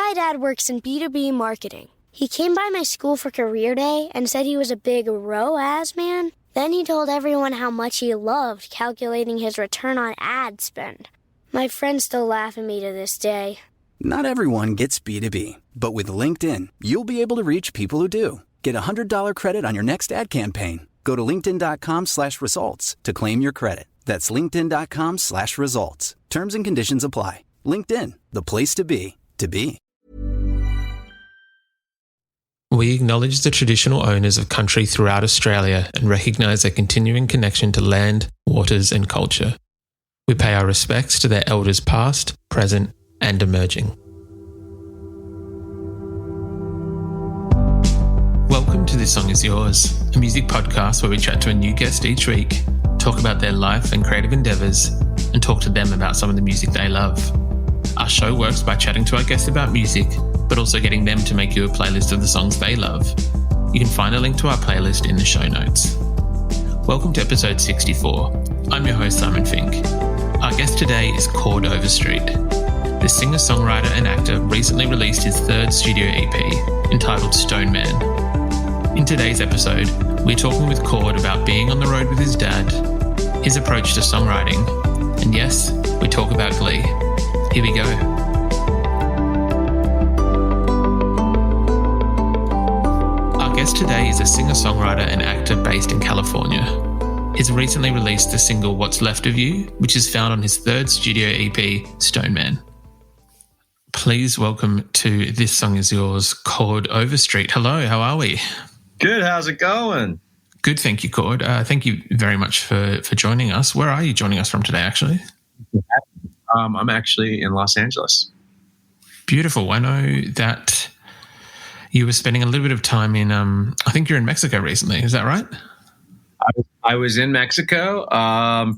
My dad works in B2B marketing. He came by my school for career day and said he was a big ROAS man. Then he told everyone how much he loved calculating his return on ad spend. My friends still laugh at me to this day. Not everyone gets B2B, but with LinkedIn, you'll be able to reach people who do. Get a $100 credit on your next ad campaign. Go to linkedin.com/results to claim your credit. That's linkedin.com/results. Terms and conditions apply. LinkedIn, the place to be, to be. We acknowledge the traditional owners of country throughout Australia and recognise their continuing connection to land, waters and culture. We pay our respects to their elders past, present and emerging. Welcome to This Song Is Yours, a music podcast where we chat to a new guest each week, talk about their life and creative endeavours, and talk to them about some of the music they love. Our show works by chatting to our guests about music, but also getting them to make you a playlist of the songs they love. You can find a link to our playlist in the show notes. Welcome to episode 64. I'm your host, Simon Fink. Our guest today is Chord Overstreet. The singer-songwriter and actor recently released his third studio EP, entitled Stone Man. In today's episode, we're talking with Chord about being on the road with his dad, his approach to songwriting, and yes, we talk about Glee. Here we go. Our guest today is a singer-songwriter and actor based in California. He's recently released the single What's Left of You, which is found on his third studio EP, Stone Man. Please welcome to This Song Is Yours, Chord Overstreet. Hello, how are we? Good, how's it going? Good, thank you, Chord. Thank you very much for joining us. Where are you joining us from today, actually? I'm actually in Los Angeles. Beautiful. I know that you were spending a little bit of time in, I think you're in Mexico recently. Is that right? I was in Mexico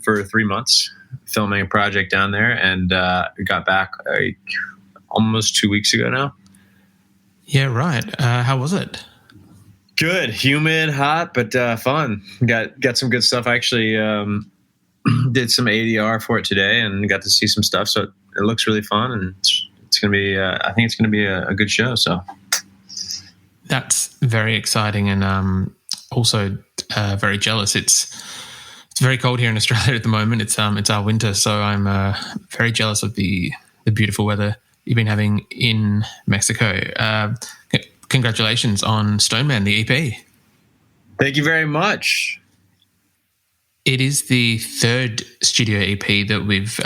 for 3 months filming a project down there, and got back almost 2 weeks ago now. Yeah, right. How was it? Good, humid, hot, but fun. Got some good stuff. I actually did some ADR for it today and got to see some stuff. So it looks really fun, and it's going to be. I think it's going to be a good show. So that's very exciting, and also very jealous. It's very cold here in Australia at the moment. It's our winter, so I'm very jealous of the beautiful weather you've been having in Mexico. Congratulations on Stone Man, the EP. Thank you very much. It is the third studio EP that we've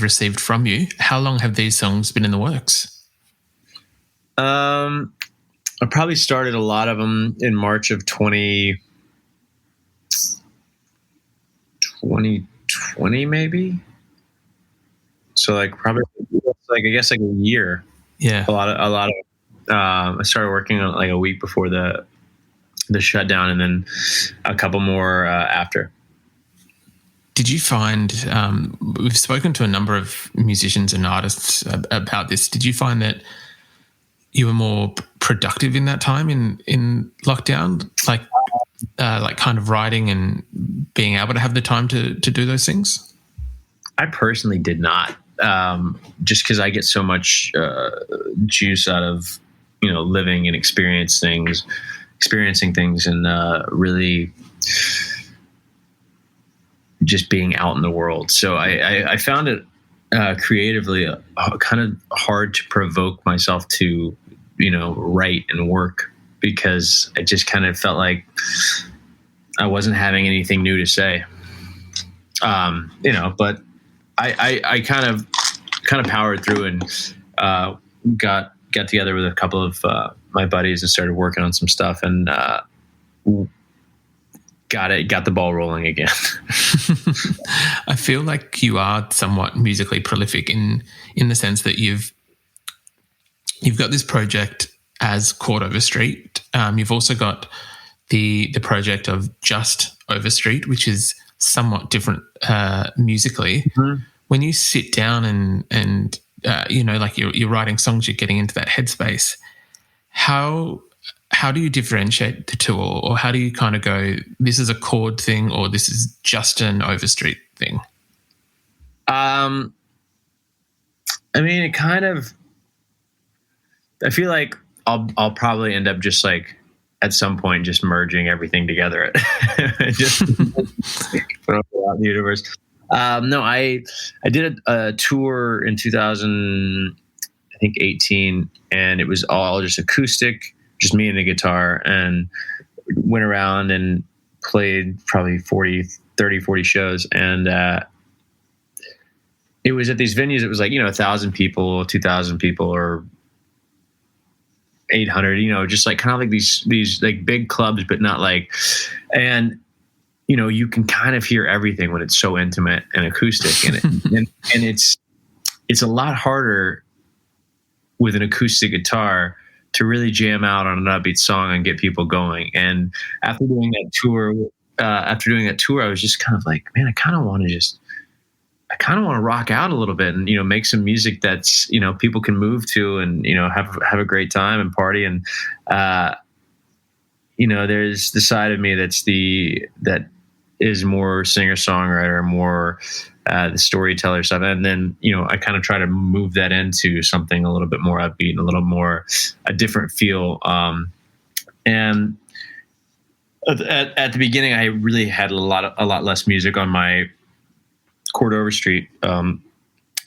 received from you. How long have these songs been in the works? I probably started a lot of them in March of 2020, maybe. So probably I guess a year. Yeah. A lot of. I started working on a week before the shutdown, and then a couple more after. Did you find, we've spoken to a number of musicians and artists about this. Did you find that you were more productive in that time in lockdown, like kind of writing and being able to have the time to do those things? I personally did not, just because I get so much juice out of living and experiencing things, and really just being out in the world. So I found it creatively kind of hard to provoke myself to write and work, because I just kind of felt like I wasn't having anything new to say. But I kind of powered through and got together with a couple of my buddies and started working on some stuff, and got the ball rolling again. I feel like you are somewhat musically prolific in the sense that you've got this project as Chord Overstreet. You've also got the project of Just Overstreet, which is somewhat different musically. Mm-hmm. When you sit down and you're writing songs, you're getting into that headspace. How do you differentiate the two, or how do you kind of go, this is a Chord thing, or this is just an Overstreet thing? I mean, it kind of I feel like I'll probably end up just like at some point just merging everything together, just put it out in the universe. No, I did a tour in 2018, and it was all just acoustic, just me and the guitar, and went around and played probably 40 shows. And it was at these venues. It was like, 1,000 people, 2,000 people, or 800, just like kind of like these like big clubs, but not like, and you can kind of hear everything when it's so intimate and acoustic, and it's a lot harder with an acoustic guitar to really jam out on an upbeat song and get people going. And after doing that tour, I was just kind of like, man, I kind of want to rock out a little bit and, make some music that's, people can move to and, have a great time and party. And, there's the side of me that is more singer-songwriter, more the storyteller stuff. And then, I kind of try to move that into something a little bit more upbeat and a little more a different feel. And at the beginning, I really had a lot less music on my Chord Overstreet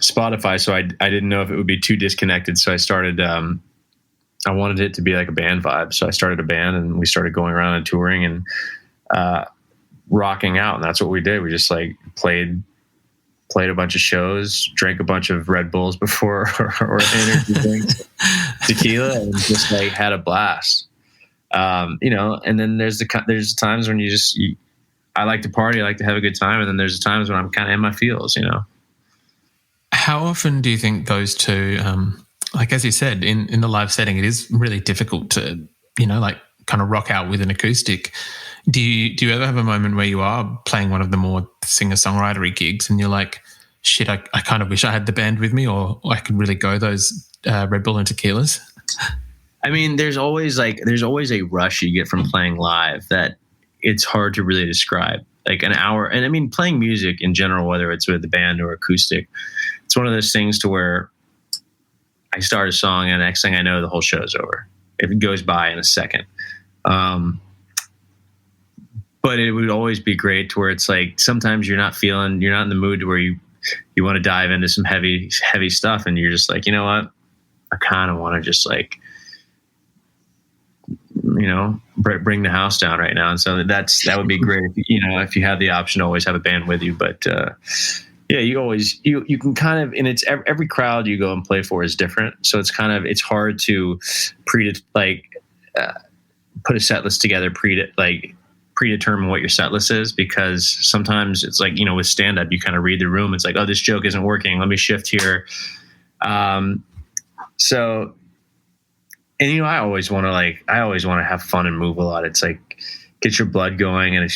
Spotify, so I didn't know if it would be too disconnected. So I started. I wanted it to be like a band vibe, so I started a band, and we started going around and touring and rocking out, and that's what we did. We just like played a bunch of shows, drank a bunch of Red Bulls before or energy drinks, tequila, and just like had a blast. And then there's times when I like to party, I like to have a good time, and then there's times when I'm kind of in my feels, How often do you think those two, like as you said, in the live setting, it is really difficult to, like kind of rock out with an acoustic. Do you ever have a moment where you are playing one of the more singer-songwriter-y gigs and you're like, shit, I kind of wish I had the band with me, or I could really go those Red Bull and tequilas? I mean, there's always a rush you get from playing live that it's hard to really describe. Like an hour, and I mean, playing music in general, whether it's with the band or acoustic, it's one of those things to where I start a song and the next thing I know, the whole show's over. It goes by in a second. But it would always be great to where it's like, sometimes you're not in the mood to where you want to dive into some heavy stuff. And you're just like, you know what? I kind of want to just like, bring the house down right now. And so that would be great. If you have the option to always have a band with you, but, yeah, you can kind of, and it's every crowd you go and play for is different. So it's hard to put a set list together, predetermine what your set list is, because sometimes it's like, with stand up, you kind of read the room. It's like, oh, this joke isn't working. Let me shift here. So, and I always want to have fun and move a lot. It's like, get your blood going, and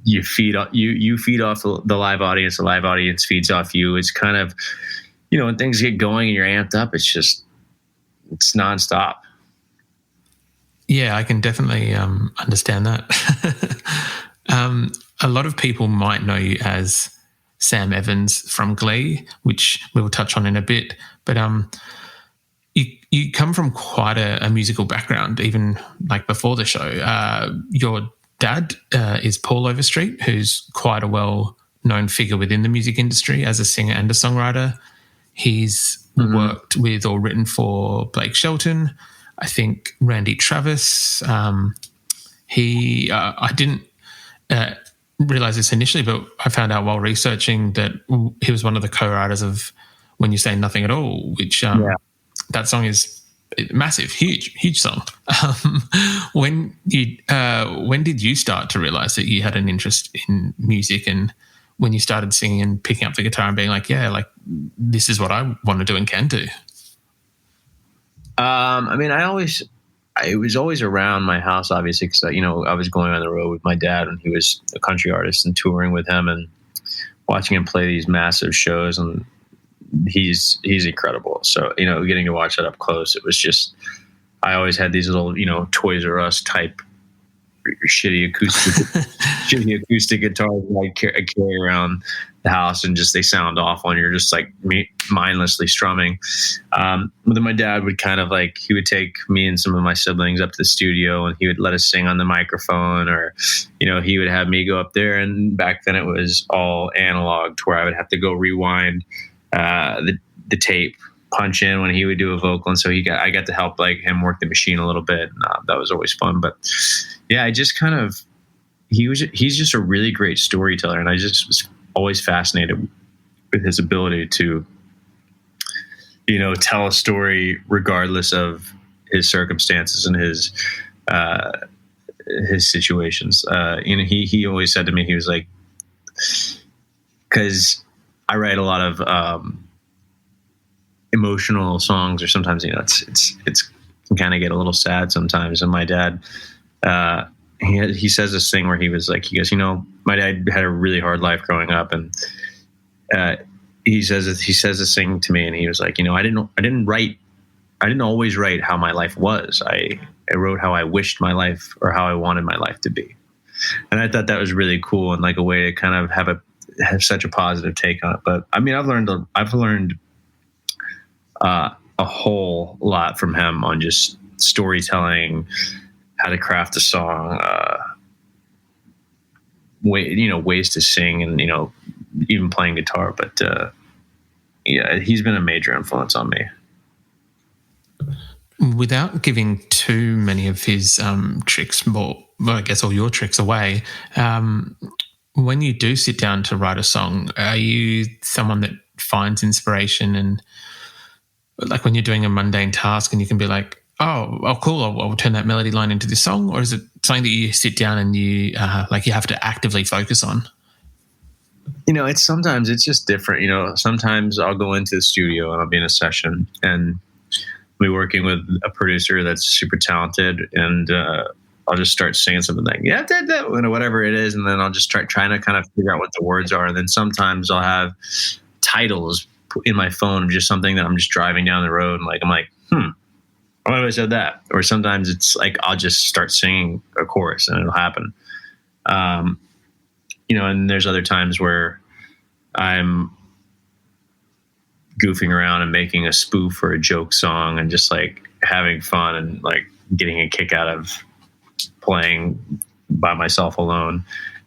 you feed off the live audience. The live audience feeds off you. It's kind of, when things get going and you're amped up, it's nonstop. Yeah, I can definitely understand that. A lot of people might know you as Sam Evans from Glee, which we will touch on in a bit. But you come from quite a musical background, even like before the show. Your dad is Paul Overstreet, who's quite a well-known figure within the music industry as a singer and a songwriter. He's worked with or written for Blake Shelton, I think Randy Travis. I didn't realize this initially, but I found out while researching that he was one of the co-writers of When You Say Nothing at All, which that song is massive, huge song. When did you start to realize that you had an interest in music, and when you started singing and picking up the guitar and being like, yeah, like this is what I want to do and can do? I mean, it was always around my house, obviously, because I was going on the road with my dad when he was a country artist and touring with him and watching him play these massive shows, and he's incredible. So getting to watch that up close, it was just, I always had these little Toys R Us type shitty acoustic guitars I carry around the house and just they sound awful and you're just like mindlessly strumming. But then my dad would kind of like, he would take me and some of my siblings up to the studio and he would let us sing on the microphone, or, you know, he would have me go up there. And back then it was all analog to where I would have to go rewind the tape, punch in when he would do a vocal. And so I got to help like him work the machine a little bit. And that was always fun. But yeah, I just kind of, he's just a really great storyteller. And I just was always fascinated with his ability to, you know, tell a story regardless of his circumstances and his situations. You know, he always said to me, he was like, because I write a lot of emotional songs, or sometimes, you know, it's can kind of get a little sad sometimes. And my dad, he says this thing where he was like, he goes, you know, my dad had a really hard life growing up, and he says this thing to me, and he was like, you know, I didn't always write how my life was. I wrote how I wished my life, or how I wanted my life to be. And I thought that was really cool, and like a way to kind of have such a positive take on it. But I mean, I've learned a whole lot from him on just storytelling, how to craft a song, ways to sing, and, you know, even playing guitar. But yeah, he's been a major influence on me. Without giving too many of his tricks, well, I guess all your tricks away, when you do sit down to write a song, are you someone that finds inspiration, and like when you're doing a mundane task and you can be like, oh, cool, I'll turn that melody line into this song? Or is it something that you sit down and you have to actively focus on? You know, sometimes it's just different. You know, sometimes I'll go into the studio and I'll be in a session and I'll be working with a producer that's super talented, and I'll just start singing something like, yeah, whatever it is. And then I'll just trying to kind of figure out what the words are. And then sometimes I'll have titles in my phone of just something that I'm just driving down the road, and like, I'm like, why have I said that? Or sometimes it's like, I'll just start singing a chorus and it'll happen. You know, and there's other times where I'm goofing around and making a spoof or a joke song and just like having fun and like getting a kick out of playing by myself alone.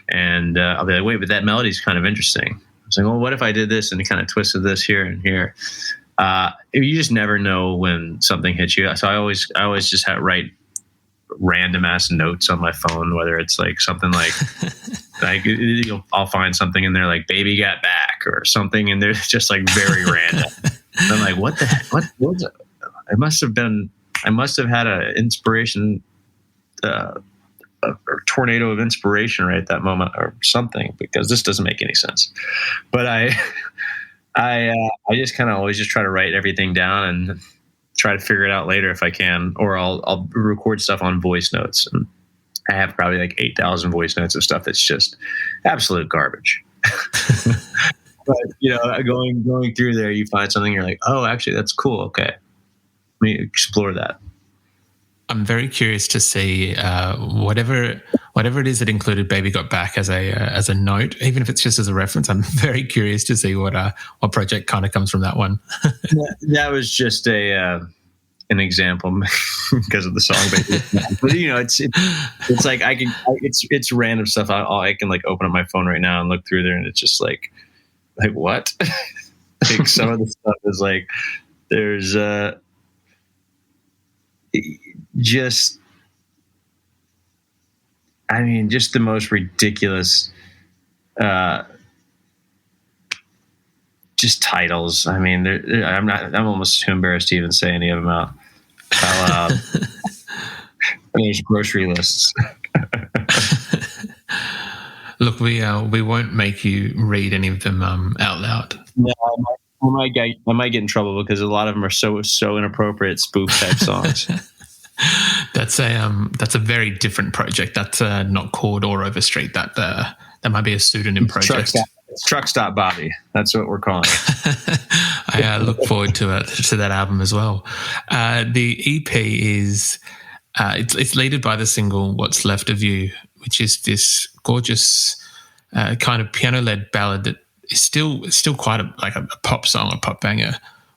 And I'll be like, wait, but that melody's kind of interesting. I was like, well, what if I did this and kind of twisted this here and here? You just never know when something hits you. So I always just write random ass notes on my phone, whether it's like something like, I'll find something in there like "baby got back" or something, and they're just like very random. And I'm like, what the heck? What was it? I must have had an inspiration, a tornado of inspiration right at that moment or something, because this doesn't make any sense. But I just kind of always just try to write everything down and try to figure it out later if I can, or I'll record stuff on voice notes. And I have probably like 8,000 voice notes of stuff that's just absolute garbage. But, you know, going through there, you find something, you're like, oh, actually, that's cool. Okay, let me explore that. I'm very curious to see whatever it is that included "Baby Got Back" as a note, even if it's just as a reference. I'm very curious to see what project kind of comes from that one. That was just an example because of the song, baby. But you know, it's like it's random stuff. I can like open up my phone right now and look through there, and it's just like what? Like some of the stuff is like there's just the most ridiculous just titles. I mean, I'm almost too embarrassed to even say any of them out loud. There's grocery lists. Look, we won't make you read any of them out loud. No, I might get in trouble because a lot of them are so inappropriate spoof type songs. That's a very different project. That's not Chord Overstreet. That might be a pseudonym project. It's Truck Stop Bobby. That's what we're calling it. I look forward to that album as well. The EP is it's leaded by the single "What's Left of You," which is this gorgeous kind of piano-led ballad that is still quite a pop song, a pop banger.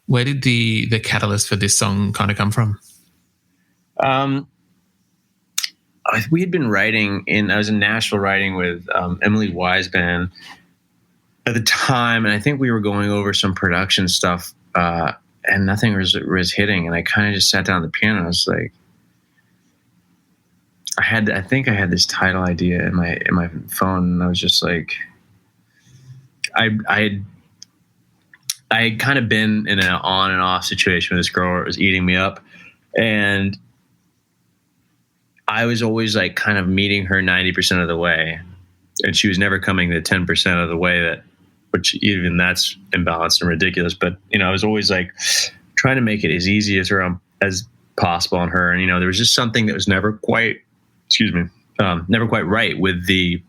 Where did the catalyst for this song kind of come from? We had been writing I was in Nashville writing with Emily Wiseman at the time, and I think we were going over some production stuff, and nothing was hitting. And I kind of just sat down at the piano. I was like, I think I had this title idea in my phone, and I was just like, I had kind of been in an on and off situation with this girl where it was eating me up, and I was always like kind of meeting her 90% of the way, and she was never coming the 10% of the way, which even that's imbalanced and ridiculous. But, I was always like trying to make it as easy as possible on her. And, there was just something that was never quite right with the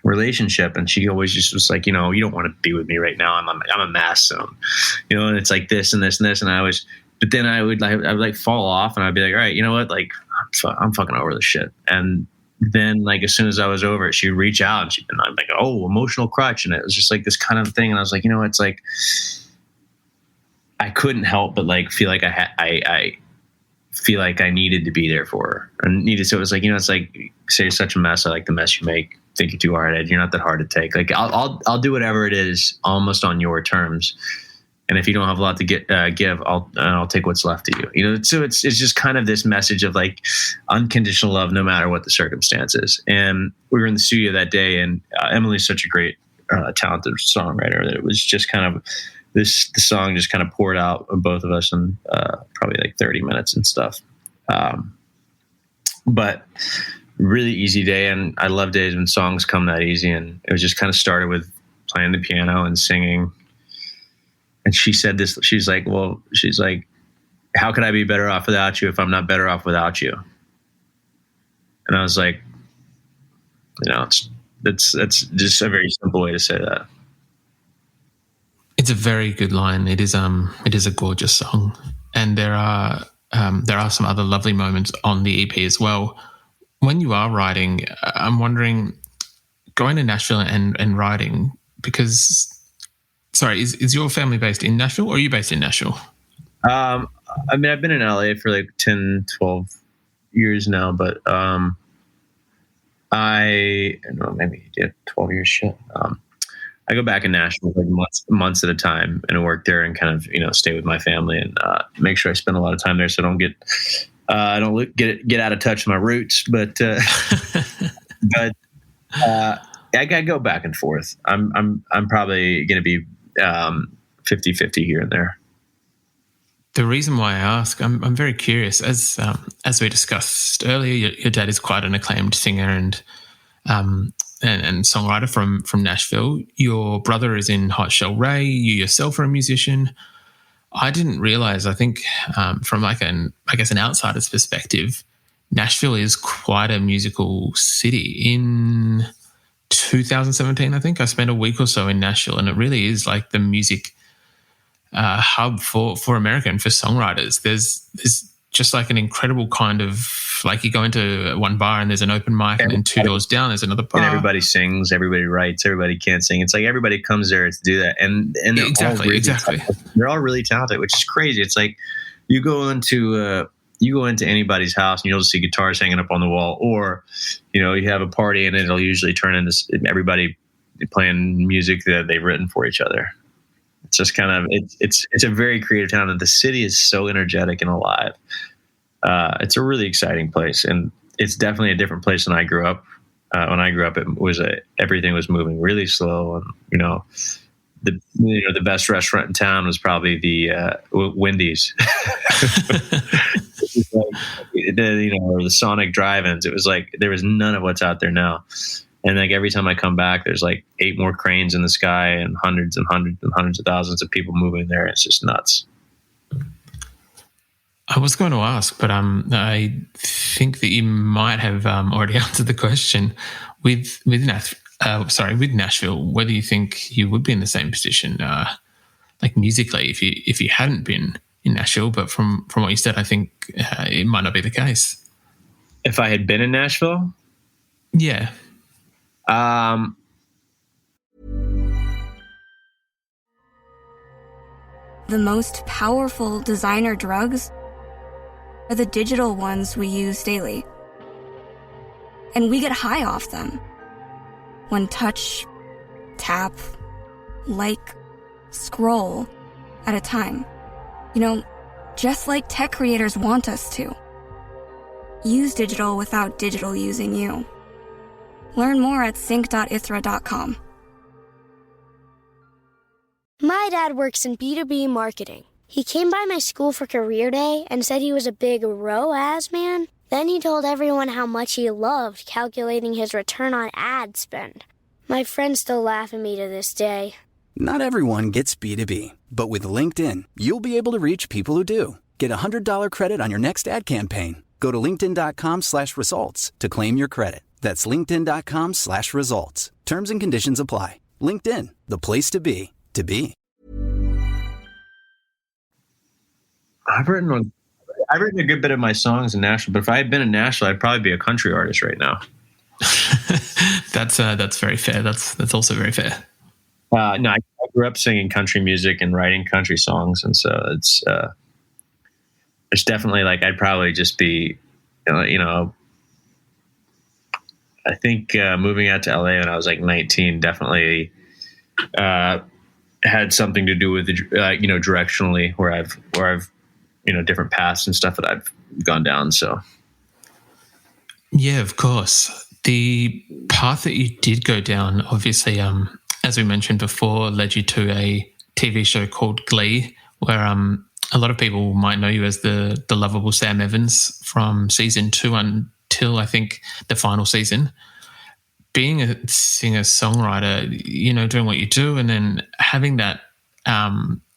relationship. And she always just was like, you don't want to be with me right now. I'm a mess. And it's like this and this and this. And but then I would fall off, and I'd be like, all right, you know what? Like, I'm fucking over this shit. And then like, as soon as I was over it, she'd reach out, and I'm like, oh, emotional crutch. And it was just like this kind of thing. And I was like, it's like, I couldn't help but like feel like I feel like I needed to be there for her, so it was like, it's like, say you're such a mess. I like the mess you make. Think you're too hard-headed. You're not that hard to take. Like, I'll do whatever it is almost on your terms. And if you don't have a lot to give, I'll take what's left of you. So it's just kind of this message of like unconditional love, no matter what the circumstances. And we were in the studio that day, and Emily's such a great, talented songwriter that it was just kind of the song just kind of poured out of both of us in probably like 30 minutes and stuff. But really easy day, and I love days when songs come that easy. And it was just kind of started with playing the piano and singing. And she said this, she's like, how could I be better off without you if I'm not better off without you? And I was like, it's just a very simple way to say that. It's a very good line. It is a gorgeous song. And there are some other lovely moments on the EP as well. When you are writing, I'm wondering, going to Nashville and writing, because... Sorry, is your family based in Nashville, or are you based in Nashville? I mean, I've been in LA for like 10, 12 years now, but I don't know, maybe 12 years. Shit. I go back in Nashville like months at a time and work there and kind of, stay with my family and make sure I spend a lot of time there so I don't get out of touch with my roots. But I gotta go back and forth. I'm probably going to be 50-50 here and there. The reason why I ask, I'm very curious. As we discussed earlier, your dad is quite an acclaimed singer and songwriter from Nashville. Your brother is in Hot Shell Ray. You yourself are a musician. I didn't realize. I think from an outsider's perspective, Nashville is quite a musical city. In 2017, I think I spent a week or so in Nashville, and it really is like the music hub for America and for songwriters. There's just like an incredible kind of, like, you go into one bar and there's an open mic, and then two doors down there's another bar. And everybody sings, everybody writes, everybody can't sing. It's like everybody comes there to do that, and they're exactly. They're all really talented, which is crazy. It's like you go into anybody's house and you'll just see guitars hanging up on the wall, or, you have a party and it'll usually turn into everybody playing music that they've written for each other. It's just kind of, it's a very creative town, and the city is so energetic and alive. It's a really exciting place, and it's definitely a different place than I grew up. When I grew up, everything was moving really slow, and, the best restaurant in town was probably the Wendy's. Or the Sonic drive-ins. It was like there was none of what's out there now. And like every time I come back, there's like 8 more cranes in the sky and hundreds and hundreds and hundreds of thousands of people moving there. It's just nuts. I was going to ask, but I think that you might have already answered the question. With Nashville, whether you think you would be in the same position, like musically, if you hadn't been in Nashville, but from what you said, I think it might not be the case. If I had been in Nashville? Yeah. The most powerful designer drugs are the digital ones we use daily. And we get high off them. One touch, tap, like, scroll at a time. You know, just like tech creators want us to. Use digital without digital using you. Learn more at sync.ithra.com. My dad works in B2B marketing. He came by my school for career day and said he was a big ROAS man. Then he told everyone how much he loved calculating his return on ad spend. My friends still laugh at me to this day. Not everyone gets B2B, but with LinkedIn, you'll be able to reach people who do. Get a $100 credit on your next ad campaign. Go to linkedin.com/results to claim your credit. That's linkedin.com/results. Terms and conditions apply. LinkedIn, the place to be, to be. I've written a good bit of my songs in Nashville, but if I had been in Nashville, I'd probably be a country artist right now. That's very fair. That's also very fair. No, I grew up singing country music and writing country songs, and so it's definitely like I'd probably just be, I think moving out to LA when I was like 19 definitely had something to do with directionally where I've different paths and stuff that I've gone down. So yeah, of course. The path that you did go down, obviously, as we mentioned before, led you to a TV show called Glee, where a lot of people might know you as the lovable Sam Evans from season 2 until I think the final season. Being a singer-songwriter, doing what you do, and then having that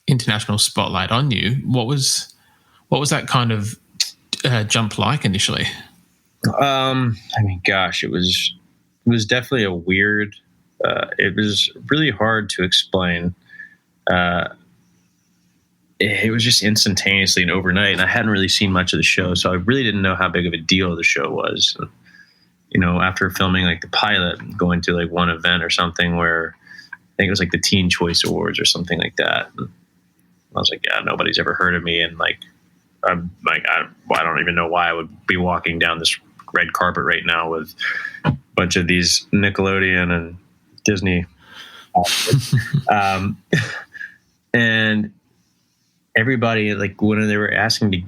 international spotlight on you, what was that kind of jump like initially? Gosh, it was definitely a weird. It was really hard to explain. It was just instantaneously and overnight, and I hadn't really seen much of the show, so I really didn't know how big of a deal the show was. After filming like the pilot, going to like one event or something where I think it was like the Teen Choice Awards or something like that. And I was like, yeah, nobody's ever heard of me, and I don't even know why I would be walking down this red carpet right now with a bunch of these Nickelodeon and Disney. And everybody, like, when they were asking to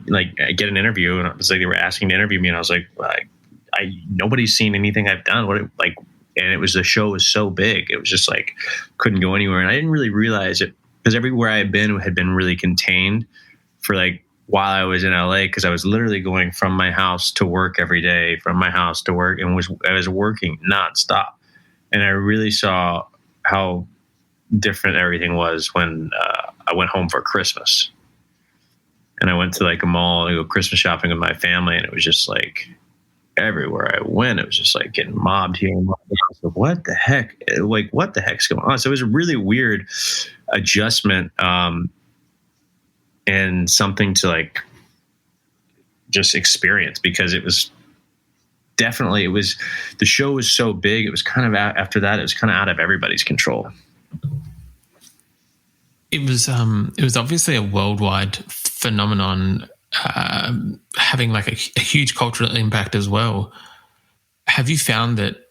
get an interview, and it was like they were asking to interview me, and I was like, nobody's seen anything I've done. And the show was so big, it was just like couldn't go anywhere, and I didn't really realize it because everywhere I had been really contained for while I was in LA, because I was literally going from my house to work every day, from my house to work, and I was working nonstop. And I really saw how different everything was when I went home for Christmas. And I went to a mall to go Christmas shopping with my family, and it was just like everywhere I went, it was just like getting mobbed here and mobbed there. So what the heck? What the heck's going on? So it was a really weird adjustment. And something to just experience, because the show was so big. It was kind of after that, it was kind of out of everybody's control. It was obviously a worldwide phenomenon, having a huge cultural impact as well. Have you found that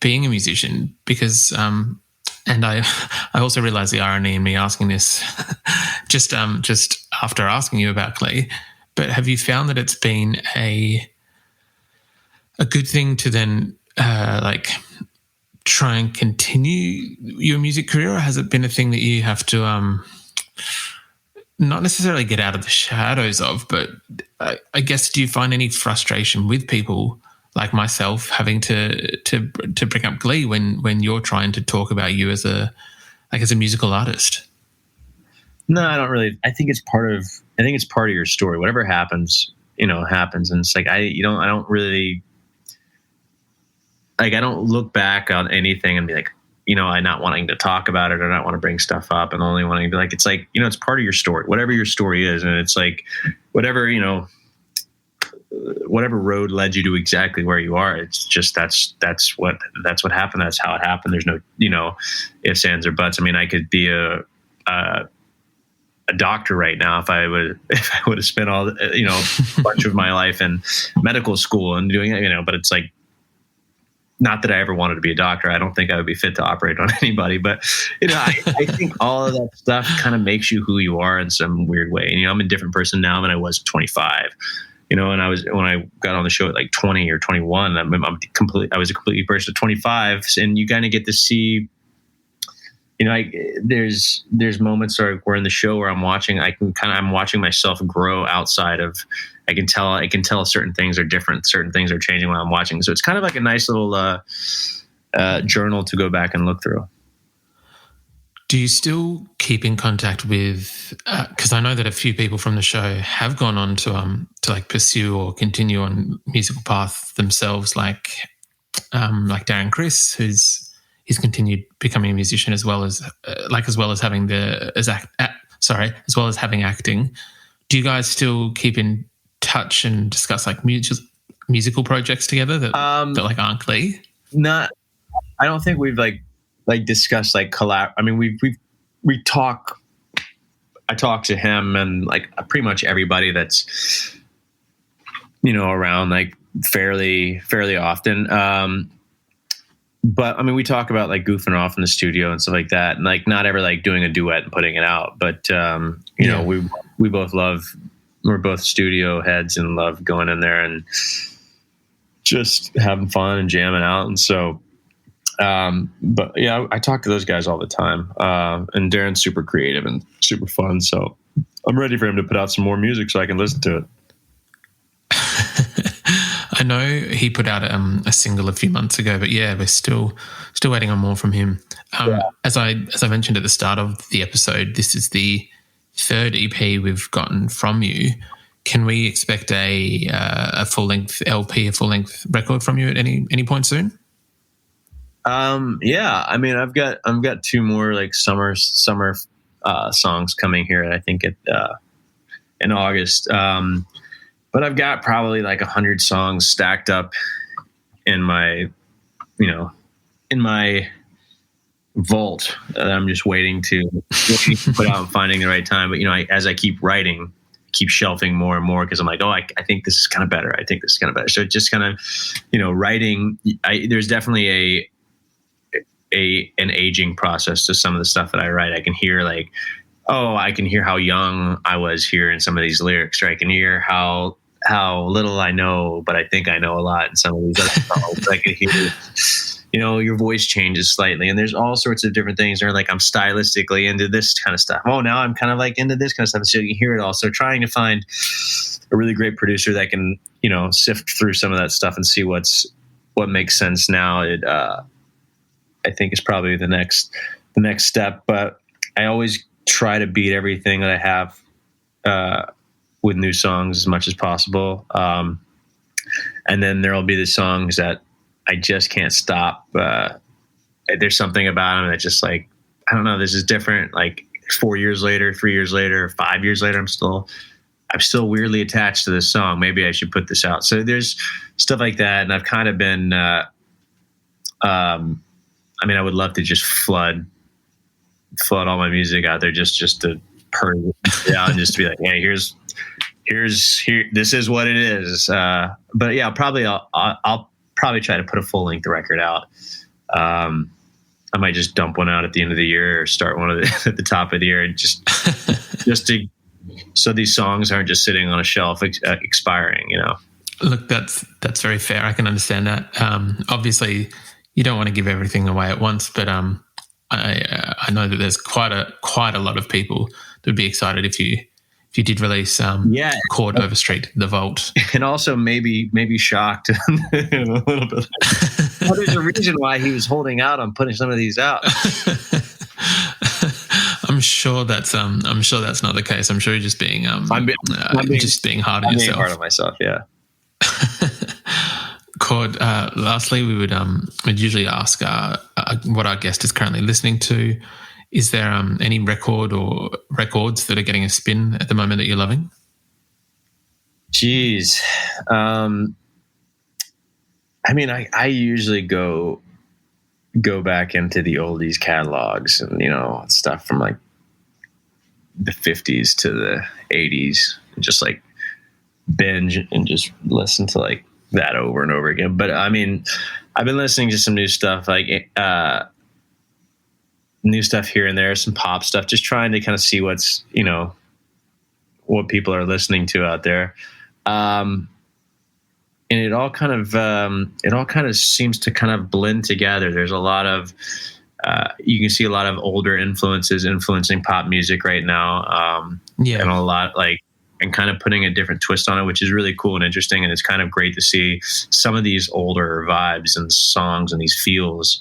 being a musician, because, and I also realize the irony in me asking this just after asking you about Glee, but have you found that it's been a good thing to then try and continue your music career, or has it been a thing that you have to not necessarily get out of the shadows of, but I guess, do you find any frustration with people like myself having to bring up Glee when you're trying to talk about you as a musical artist? No, I don't really. I think it's part of your story. Whatever happens, happens, and it's I don't really I don't look back on anything and be like, I'm not wanting to talk about it or not want to bring stuff up, and only wanting to be it's it's part of your story, whatever your story is, and it's whatever whatever road led you to exactly where you are. It's just that's what happened. That's how it happened. There's no ifs, ands, or buts. I mean, I could be a doctor right now if I would have spent all a bunch of my life in medical school and doing it, but it's like, not that I ever wanted to be a doctor. I don't think I would be fit to operate on anybody, but I think all of that stuff kind of makes you who you are in some weird way. And I'm a different person now than I was at 25. And when I got on the show at like 20 or 21, I was a completely person at 25, and you kind of get to see. There's moments where we're in the show where I'm watching myself grow outside of. I can tell certain things are different, certain things are changing while I'm watching. So it's kind of like a nice little journal to go back and look through. Do you still keep in contact with? Because I know that a few people from the show have gone on to like pursue or continue on musical path themselves, like Darren Criss, he's continued becoming a musician as well as having having acting. Do you guys still keep in touch and discuss like musical projects together that like aren't Glee? Not. I don't think we've like discussed like collab. I mean, we talk. I talk to him and like pretty much everybody that's around like fairly often. But I mean, we talk about like goofing off in the studio and stuff like that, and like not ever like doing a duet and putting it out. But we both love. We're both studio heads and love going in there and just having fun and jamming out. And so, but yeah, I talk to those guys all the time. And Darren's super creative and super fun. So I'm ready for him to put out some more music so I can listen to it. I know he put out a single a few months ago, but yeah, we're still waiting on more from him. As I mentioned at the start of the episode, this is the third EP we've gotten from you. Can we expect a full-length LP, a full-length record from you at any point soon? Yeah, I mean, I've got 2 more like summer songs coming here. I think in August. But I've got probably like 100 songs stacked up in my vault that I'm just waiting to put out and finding the right time. But as I keep writing, keep shelving more and more because I'm like, I think this is kind of better. I think this is kind of better. So it just kind of, writing. There's definitely an aging process to some of the stuff that I write. I can hear like, I can hear how young I was here in some of these lyrics, or I can hear how little I know, but I think I know a lot in some of these other songs. I can hear, your voice changes slightly, and there's all sorts of different things. Or like I'm stylistically into this kind of stuff. Oh, now I'm kind of like into this kind of stuff. So you can hear it all. So trying to find a really great producer that can, sift through some of that stuff and see what makes sense now. I think is probably the next step. But I always try to beat everything that I have with new songs as much as possible. And then there'll be the songs that I just can't stop. There's something about them that just like, I don't know, this is different. Like 4 years later, 3 years later, 5 years later, I'm still weirdly attached to this song. Maybe I should put this out. So there's stuff like that. And I've kind of been, I would love to just flood all my music out there just to purge it out and just to be like, hey, here, this is what it is. But yeah, I'll probably try to put a full length record out. I might just dump one out at the end of the year or start one at the top of the year, and just so these songs aren't just sitting on a shelf expiring. Look, that's very fair. I can understand that. Obviously, you don't want to give everything away at once, but I know that there's quite a lot of people that would be excited if you did release Chord Overstreet, The Vault. And also maybe shocked a little bit. Well, there's a reason why he was holding out on putting some of these out. I'm sure that's not the case. I'm sure you're just being being hard on yourself. Being hard on myself, yeah. Chord, lastly, we'd usually ask what our guest is currently listening to. Is there any record or records that are getting a spin at the moment that you're loving? Jeez. I usually go back into the oldies catalogs and, stuff from like the 50s to the 80s, and just like binge and just listen to like that over and over again. But I mean, I've been listening to some new stuff, like new stuff here and there, some pop stuff, just trying to kind of see what's, you know, what people are listening to out there. And it all kind of seems to kind of blend together. There's a lot of, you can see a lot of older influences influencing pop music right now. And a lot like, and kind of putting a different twist on it, which is really cool and interesting. And it's kind of great to see some of these older vibes and songs and these feels,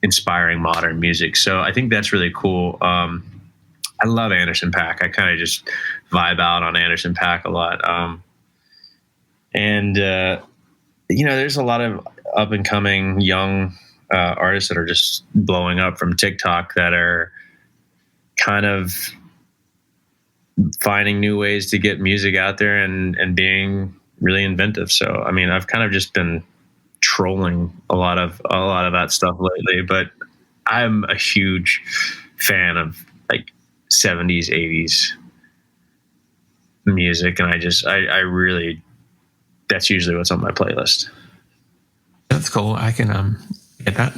inspiring modern music. So I think that's really cool. I love Anderson .Paak. I kind of just vibe out on Anderson .Paak a lot. You know, there's a lot of up and coming young artists that are just blowing up from TikTok that are kind of finding new ways to get music out there and being really inventive. So, I mean, I've kind of just been trolling a lot of that stuff lately, but I'm a huge fan of like 70s, 80s music. And I really, that's usually what's on my playlist. That's cool. I can get that.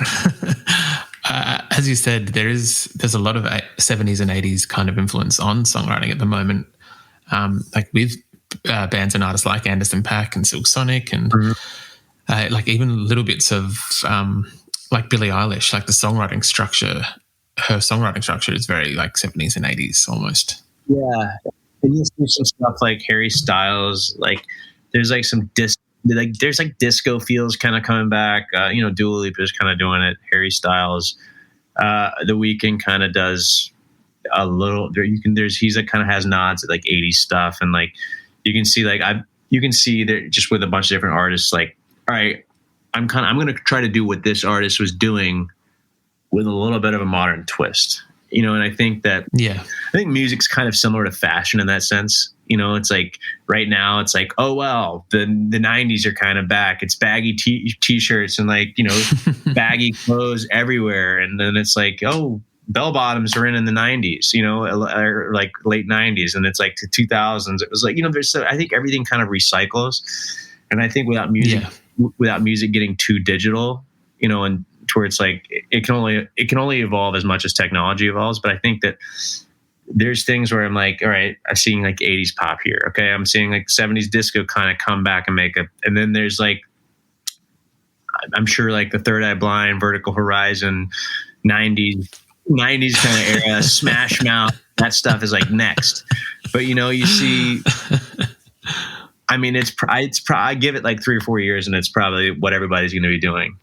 As you said, there's a lot of 70s and 80s kind of influence on songwriting at the moment, like with bands and artists like Anderson .Paak and Silk Sonic, and like even little bits of like Billie Eilish, like the songwriting structure. Her songwriting structure is very like 70s and 80s almost. Yeah, and you see some stuff like Harry Styles. Like there's like some there's like disco feels kind of coming back. You know, Dua Lipa is kind of doing it. Harry Styles, The Weeknd kind of does a little. He's like kind of has nods at like 80s stuff, and like you can see there just with a bunch of different artists. Like, all right, I'm going to try to do what this artist was doing with a little bit of a modern twist. You know, and I think music's kind of similar to fashion in that sense. You know, it's like right now it's like, oh, well, the 90s are kind of back. It's baggy t-shirts and like, you know, baggy clothes everywhere. And then it's like, oh, bell bottoms are in the 90s, you know, or like late 90s. And it's like to 2000s. It was like, you know, I think everything kind of recycles. And I think without music getting too digital, you know, and to where it's like it can only evolve as much as technology evolves. But I think that there's things where I'm like, all right, I'm seeing like 80s pop here. Okay, I'm seeing like 70s disco kind of come back and make it. And then there's like, I'm sure like the Third Eye Blind, Vertical Horizon, 90s kind of era, Smash Mouth. That stuff is like next. But you know, you see. I mean, I give it like 3 or 4 years, and it's probably what everybody's going to be doing.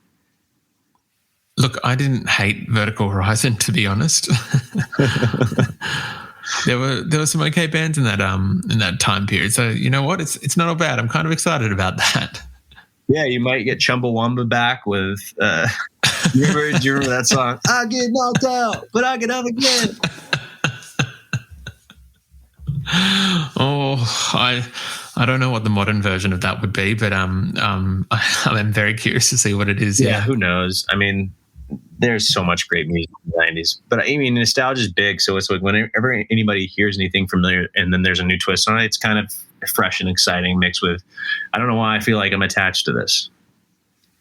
Look, I didn't hate Vertical Horizon, to be honest. There were some okay bands in that time period. So you know what? It's not all bad. I'm kind of excited about that. Yeah, you might get Chumbawamba back with. Do you remember that song? I get knocked out, but I get up again. Oh, I don't know what the modern version of that would be, but I'm very curious to see what it is. Yeah, who knows? I mean, there's so much great music in the 90s, but I mean, nostalgia is big. So it's like whenever anybody hears anything familiar and then there's a new twist on it, it's kind of fresh and exciting mixed with, I don't know why I feel like I'm attached to this.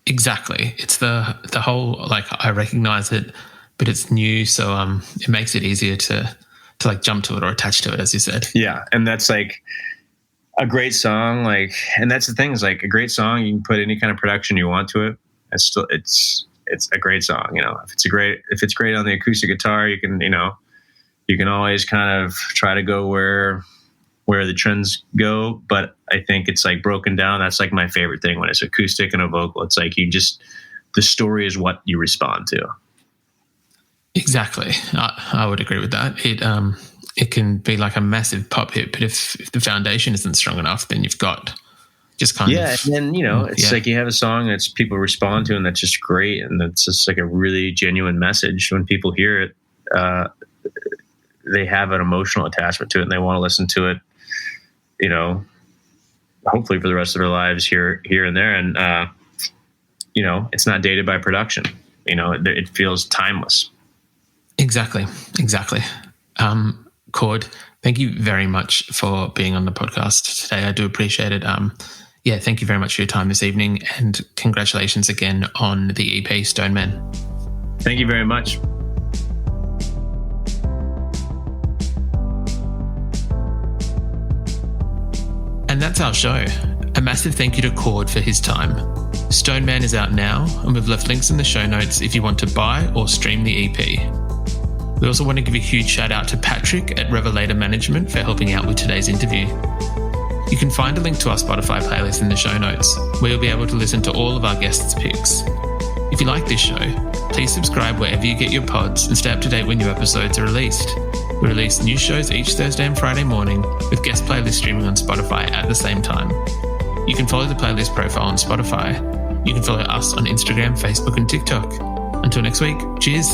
Exactly. It's the whole, like, I recognize it, but it's new. So it makes it easier to like jump to it or attach to it, as you said. Yeah. And that's like a great song. Like, and that's the thing is like a great song, you can put any kind of production you want to it. It's a great song. You know, if it's great on the acoustic guitar, you can always kind of try to go where the trends go. But I think it's like broken down. That's like my favorite thing when it's acoustic and a vocal. It's like the story is what you respond to. Exactly. I would agree with that. It can be like a massive pop hit, but if the foundation isn't strong enough, then you've got just kind of... Yeah, and then, you know, it's like you have a song that people respond to and that's just great, and that's just like a really genuine message. When people hear it, they have an emotional attachment to it and they want to listen to it, you know, hopefully for the rest of their lives here and there. And, you know, it's not dated by production. You know, it feels timeless. Exactly. Chord, thank you very much for being on the podcast today. I do appreciate it. Thank you very much for your time this evening, and congratulations again on the EP Stone Man. Thank you very much. And that's our show. A massive thank you to Chord for his time. Stone Man is out now, and we've left links in the show notes if you want to buy or stream the EP. We also want to give a huge shout out to Patrick at Revelator Management for helping out with today's interview. You can find a link to our Spotify playlist in the show notes, where you'll be able to listen to all of our guests' picks. If you like this show, please subscribe wherever you get your pods and stay up to date when new episodes are released. We release new shows each Thursday and Friday morning, with guest playlists streaming on Spotify at the same time. You can follow the playlist profile on Spotify. You can follow us on Instagram, Facebook, and TikTok. Until next week, cheers.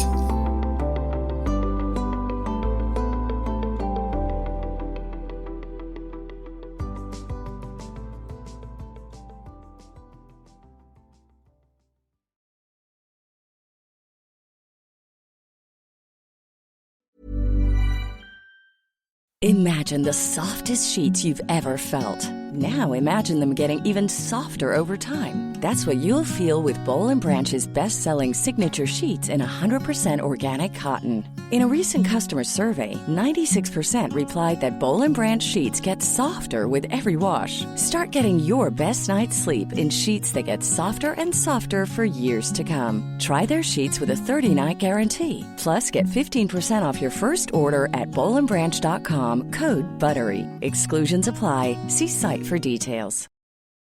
Imagine the softest sheets you've ever felt. Now imagine them getting even softer over time. That's what you'll feel with Boll & Branch's best-selling signature sheets in 100% organic cotton. In a recent customer survey, 96% replied that Boll & Branch sheets get softer with every wash. Start getting your best night's sleep in sheets that get softer and softer for years to come. Try their sheets with a 30-night guarantee. Plus, get 15% off your first order at bollandbranch.com, code BUTTERY. Exclusions apply. See site for details.